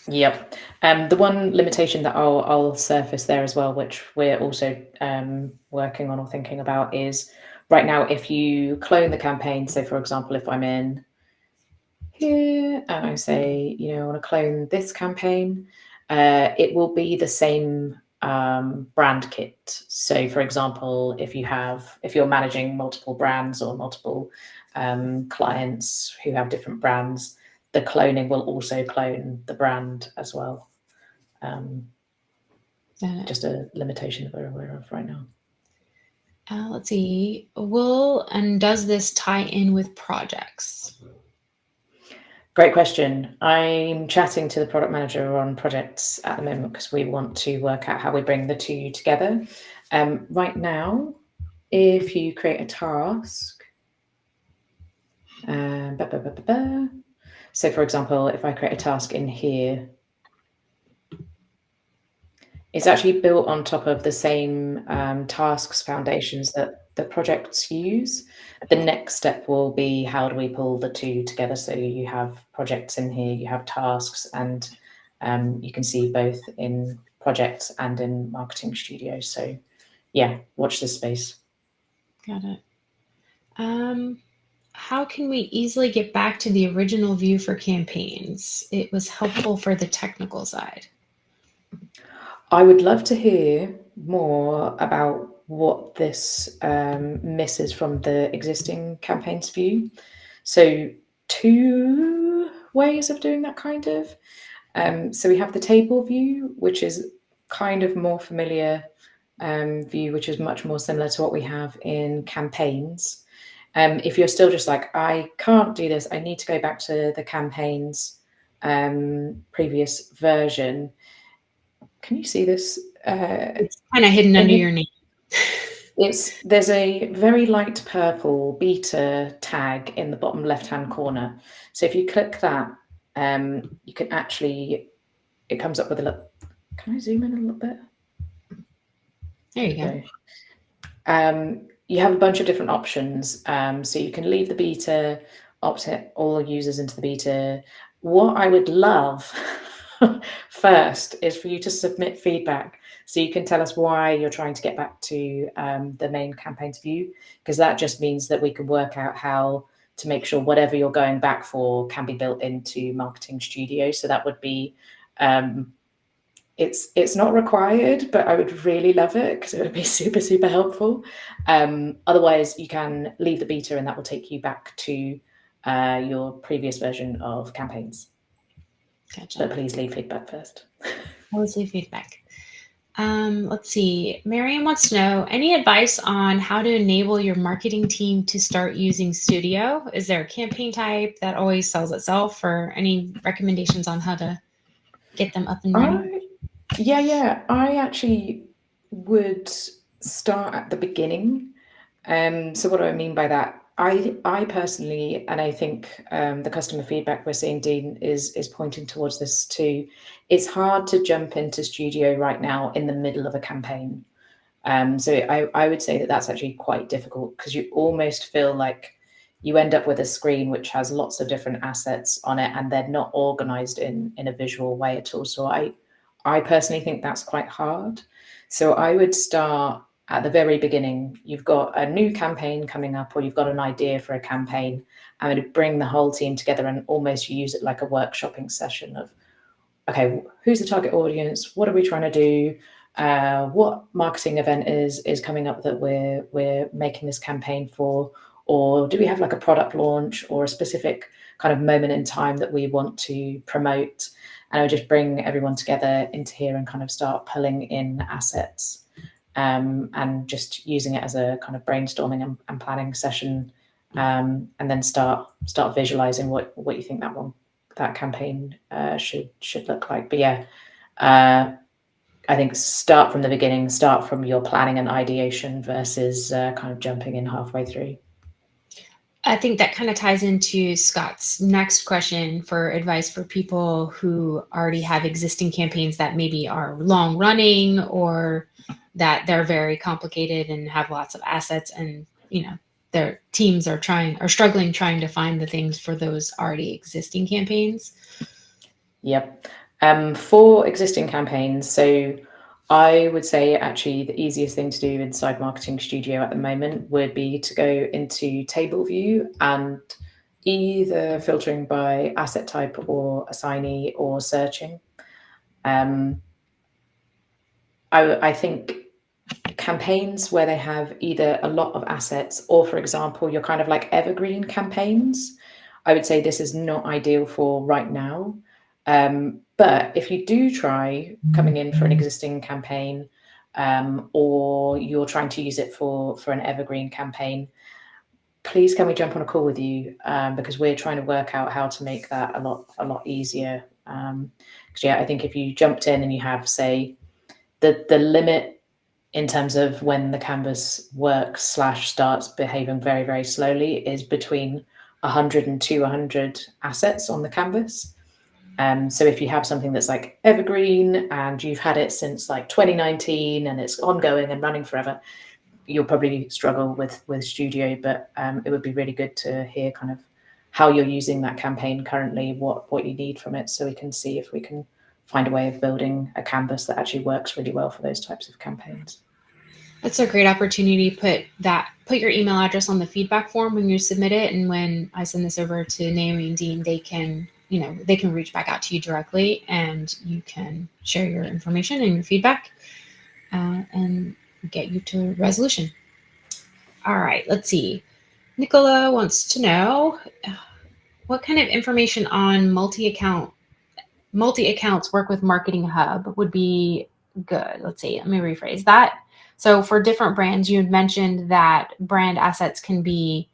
Yep. The one limitation that I'll surface there as well, which we're also working on or thinking about, is right now, if you clone the campaign, so for example, if I'm in here and I say, I want to clone this campaign, it will be the same brand kit. So for example, if you're managing multiple brands or multiple clients who have different brands, the cloning will also clone the brand as well. Just a limitation that we're aware of right now. Let's see. Does this tie in with projects? Great question. I'm chatting to the product manager on projects at the moment because we want to work out how we bring the two together. Right now, if you create a task, so for example, if I create a task in here, it's actually built on top of the same tasks foundations that the projects use. The next step will be, how do we pull the two together? So you have projects in here, you have tasks, and you can see both in projects and in Marketing Studio. So yeah, watch this space. Got it. How can we easily get back to the original view for campaigns? It was helpful for the technical side. I would love to hear more about what this misses from the existing campaigns view. So 2 ways of doing that kind of. So we have the table view, which is kind of more familiar view, which is much more similar to what we have in campaigns. If you're still just like, I can't do this, I need to go back to the campaigns previous version. Can you see this? It's kind of hidden under your name. There's a very light purple beta tag in the bottom left-hand corner. So if you click that, you can actually, it comes up with a look. Can I zoom in a little bit? There you go. You have a bunch of different options. So you can leave the beta, opt all users into the beta. What I would love first is for you to submit feedback, so you can tell us why you're trying to get back to the main campaigns view, because that just means that we can work out how to make sure whatever you're going back for can be built into Marketing Studio. So that would be, it's not required, but I would really love it because it would be super, super helpful. Otherwise, you can leave the beta and that will take you back to your previous version of campaigns. Gotcha. But please leave feedback first. Always leave feedback. Let's see. Marianne wants to know, any advice on how to enable your marketing team to start using Studio? Is there a campaign type that always sells itself, or any recommendations on how to get them up and running? Yeah. I actually would start at the beginning. So what do I mean by that? I personally, and I think the customer feedback we're seeing, Dean, is pointing towards this too. It's hard to jump into Studio right now in the middle of a campaign. So I would say that that's actually quite difficult, because you almost feel like you end up with a screen which has lots of different assets on it and they're not organized in a visual way at all. So I personally think that's quite hard. So I would start at the very beginning. You've got a new campaign coming up, or you've got an idea for a campaign. I'm going to bring the whole team together and almost use it like a workshopping session of, okay, who's the target audience? What are we trying to do? What marketing event is coming up that we're making this campaign for? Or do we have like a product launch or a specific kind of moment in time that we want to promote? And I would just bring everyone together into here and kind of start pulling in assets. And just using it as a kind of brainstorming and planning session, and then start visualizing what you think that campaign should look like. But yeah, I think start from the beginning, start from your planning and ideation versus kind of jumping in halfway through. I think that kind of ties into Scott's next question for advice for people who already have existing campaigns that maybe are long running, or that they're very complicated and have lots of assets, and their teams are struggling trying to find the things for those already existing campaigns. Yep. For existing campaigns, so I would say actually the easiest thing to do inside Marketing Studio at the moment would be to go into table view and either filtering by asset type or assignee or searching. I think campaigns where they have either a lot of assets or, for example, you're kind of like evergreen campaigns, I would say this is not ideal for right now. But if you do try coming in for an existing campaign, or you're trying to use it for an evergreen campaign, please can we jump on a call with you, because we're trying to work out how to make that a lot easier. Because yeah, I think if you jumped in and you have, say, the limit in terms of when the canvas works / starts behaving very, very slowly is between 100 and 200 assets on the canvas. So if you have something that's like evergreen and you've had it since like 2019 and it's ongoing and running forever, you'll probably struggle with Studio, but it would be really good to hear kind of how you're using that campaign currently, what you need from it, so we can see if we can find a way of building a canvas that actually works really well for those types of campaigns. That's a great opportunity. Put your email address on the feedback form when you submit it, and when I send this over to Naomi and Dean, they can reach back out to you directly, and you can share your information and your feedback, and get you to resolution. All right, let's see. Nicola wants to know what kind of information on multi-accounts work with Marketing Hub would be good. Let's see, let me rephrase that. So for different brands, you had mentioned that brand assets can be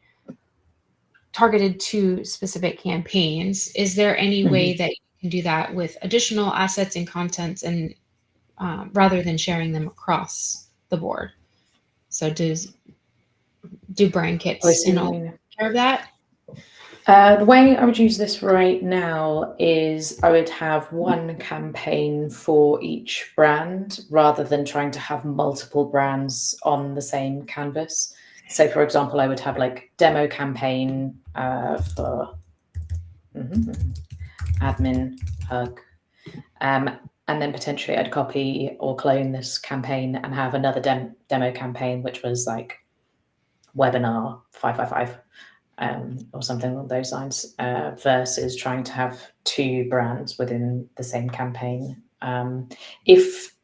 targeted to specific campaigns. Is there any way that you can do that with additional assets and contents, and rather than sharing them across the board? So do brand kits and all care of that? The way I would use this right now is I would have one campaign for each brand rather than trying to have multiple brands on the same canvas. So for example, I would have like demo campaign for admin HUG. And then potentially I'd copy or clone this campaign and have another demo campaign, which was like webinar 555. Or something along those lines, versus trying to have two brands within the same campaign. If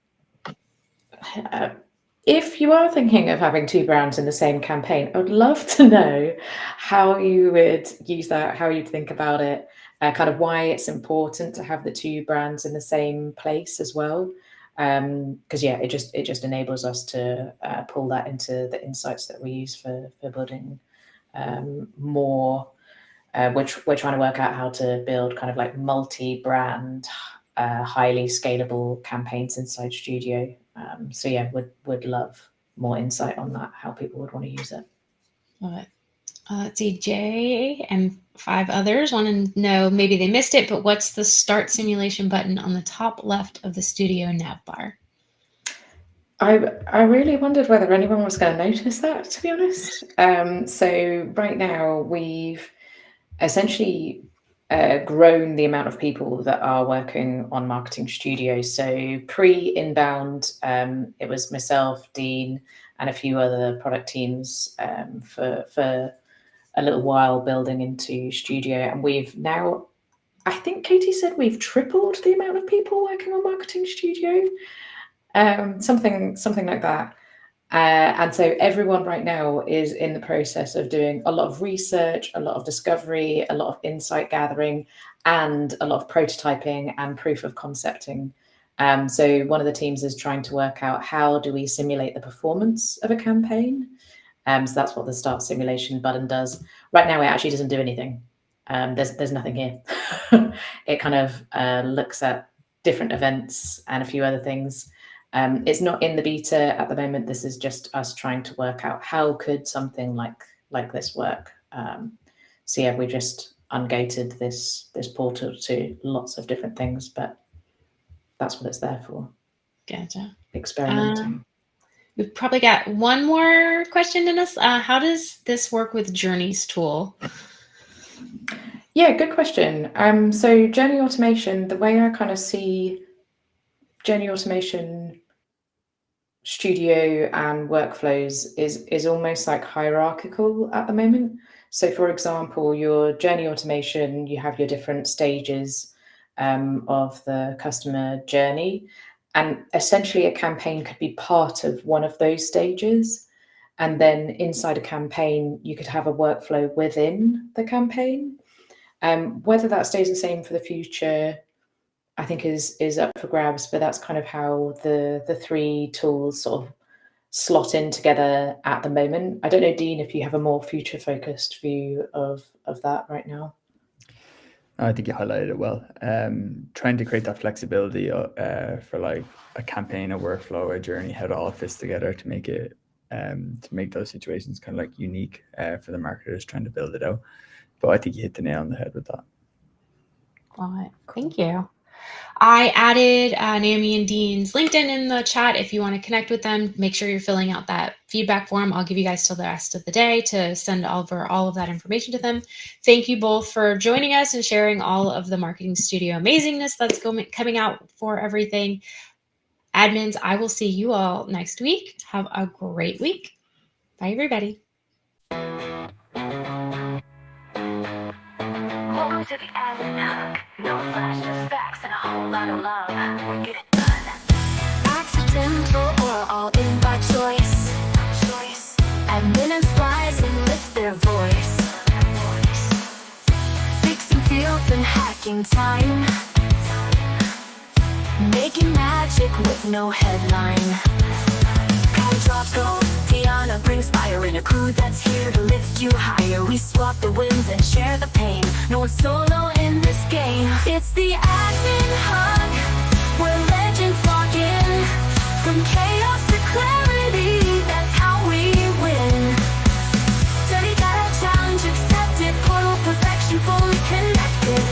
you are thinking of having two brands in the same campaign, I would love to know how you would use that, how you'd think about it, kind of why it's important to have the two brands in the same place as well. Because yeah, it just enables us to pull that into the insights that we use for building more. We're trying to work out how to build kind of like multi-brand, highly scalable campaigns inside Studio. So yeah, would love more insight on that, how people would want to use it. Love it. Let's see, Jay and 5 others want to know, maybe they missed it, but what's the start simulation button on the top left of the Studio nav bar? I really wondered whether anyone was going to notice that, to be honest. So right now we've essentially grown the amount of people that are working on Marketing Studio. So pre-inbound, it was myself, Dean, and a few other product teams for a little while building into Studio. And we've now, I think Katie said we've tripled the amount of people working on Marketing Studio. Something like that. And so everyone right now is in the process of doing a lot of research, a lot of discovery, a lot of insight gathering, and a lot of prototyping and proof of concepting. So one of the teams is trying to work out how do we simulate the performance of a campaign. So that's what the start simulation button does. Right now, it actually doesn't do anything. There's nothing here. It kind of looks at different events and a few other things. It's not in the beta at the moment. This is just us trying to work out how could something like this work. So yeah, we just ungated this portal to lots of different things, but that's what it's there for. Gotcha. Experimenting. We've probably got one more question in us. How does this work with Journey's tool? Yeah, good question. So journey automation, the way I kind of see journey automation studio and workflows is almost like hierarchical at the moment. So for example, your journey automation, you have your different stages of the customer journey. And essentially a campaign could be part of one of those stages. And then inside a campaign, you could have a workflow within the campaign. Whether that stays the same for the future, I think is up for grabs, but that's kind of how the three tools sort of slot in together at the moment. I don't know, Dean, if you have a more future-focused view of that right now. I think you highlighted it well. Trying to create that flexibility for like a campaign, a workflow, a journey, how it all fits together to make it to make those situations kind of like unique for the marketers trying to build it out. But I think you hit the nail on the head with that. Love it. Thank you. I added Naomi and Dean's LinkedIn in the chat. If you want to connect with them, make sure you're filling out that feedback form. I'll give you guys till the rest of the day to send over all of that information to them. Thank you both for joining us and sharing all of the Marketing Studio amazingness that's coming out for everything. Admins, I will see you all next week. Have a great week. Bye, everybody. Welcome to the Admin Hug. No flash, just facts and a whole lot of love. We get it done. Accidental or all in by choice. Admin flies and lift their voice. Fixing fields and hacking time. Making magic with no headline. Power drops gold. D'Ana brings fire in a crew that's here to lift you higher. We swap the wins and share the pain. No one's solo in this game. It's the Admin Hug, where legends log in. From chaos to clarity, that's how we win. Dirty data challenge accepted. Portal perfection fully connected.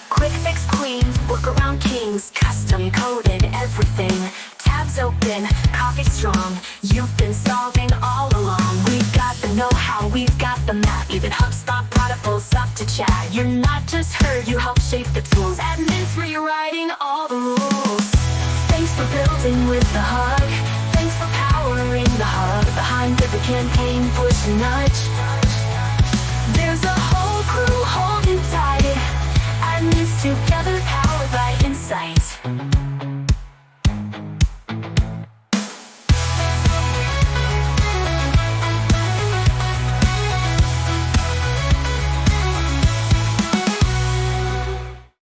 Quick fix queens, work around kings. Custom coded everything. Tabs open, coffee strong. You've been solving all along. We've got the know-how, we've got the map. Even HubSpot protocols up to chat. You're not just heard, you help shape the tools. Admins rewriting all the rules. Thanks for building with the hug. Thanks for powering the hub. Behind every campaign, push and nudge.